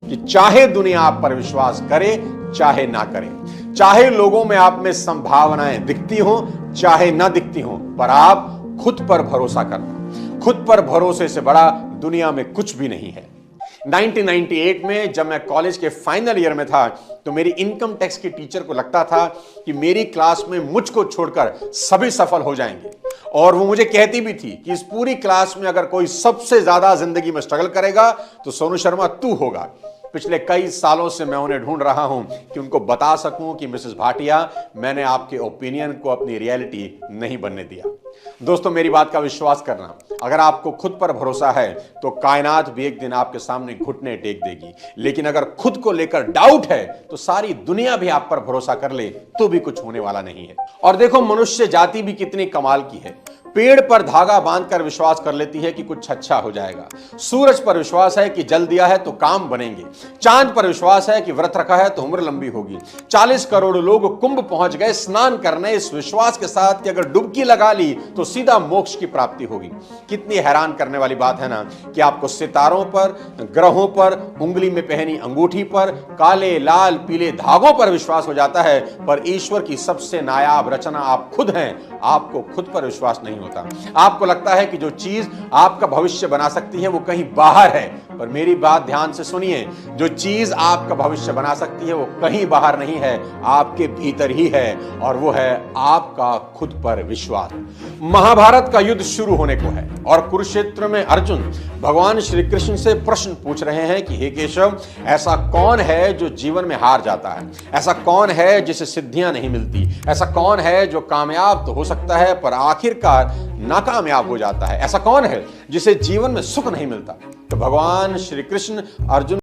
कि चाहे दुनिया आप पर विश्वास करे चाहे ना करे, चाहे लोगों में आप में संभावनाएं दिखती हो चाहे ना दिखती हो, पर आप खुद पर भरोसा करना। खुद पर भरोसे से बड़ा दुनिया में कुछ भी नहीं है। 1998 में जब मैं कॉलेज के फाइनल ईयर में था तो मेरी इनकम टैक्स की टीचर को लगता था कि मेरी क्लास में मुझको छोड़कर सभी सफल हो जाएंगे, और वो मुझे कहती भी थी कि इस पूरी क्लास में अगर कोई सबसे ज्यादा जिंदगी में स्ट्रगल करेगा तो सोनू शर्मा तू होगा। पिछले कई सालों से मैं उन्हें ढूंढ रहा हूं कि उनको बता सकूं कि मिसेस भाटिया, मैंने आपके ओपिनियन को अपनी रियलिटी नहीं बनने दिया। दोस्तों, मेरी बात का विश्वास करना, अगर आपको खुद पर भरोसा है तो कायनात भी एक दिन आपके सामने घुटने टेक देगी, लेकिन अगर खुद को लेकर डाउट है तो सारी दुनिया भी आप पर भरोसा कर ले तो भी कुछ होने वाला नहीं है। और देखो, मनुष्य जाति भी कितनी कमाल की है। पेड़ पर धागा बांधकर विश्वास कर लेती है कि कुछ अच्छा हो जाएगा, सूरज पर विश्वास है कि जल दिया है तो काम बनेंगे, चांद पर विश्वास है कि व्रत रखा है तो उम्र लंबी होगी, 40 करोड़ लोग कुंभ पहुंच गए स्नान करने इस विश्वास के साथ कि अगर डुबकी लगा ली तो सीधा मोक्ष की प्राप्ति होगी। कितनी हैरान करने वाली बात है ना कि आपको सितारों पर, ग्रहों पर, उंगली में पहनी अंगूठी पर, काले लाल पीले धागों पर विश्वास हो जाता है, पर ईश्वर की सबसे नायाब रचना आप खुद हैं, आपको खुद पर विश्वास नहीं होता। आपको लगता है कि जो चीज आपका भविष्य बना सकती है वो कहीं बाहर है, पर मेरी बात ध्यान से सुनिए, जो चीज आपका भविष्य बना सकती है वो कहीं बाहर नहीं है, आपके भीतर ही है, और वो है आपका खुद पर विश्वास। महाभारत का युद्ध शुरू होने को है और कुरुक्षेत्र में अर्जुन भगवान श्री कृष्ण से प्रश्न पूछ रहे हैं कि हे केशव, ऐसा कौन है जो जीवन में हार जाता है? ऐसा कौन है जिसे सिद्धियां नहीं मिलती? ऐसा कौन है जो कामयाब तो हो सकता है पर आखिरकार नाकामयाब हो जाता है? ऐसा कौन है जिसे जीवन में सुख नहीं मिलता? तो भगवान श्री कृष्ण अर्जुन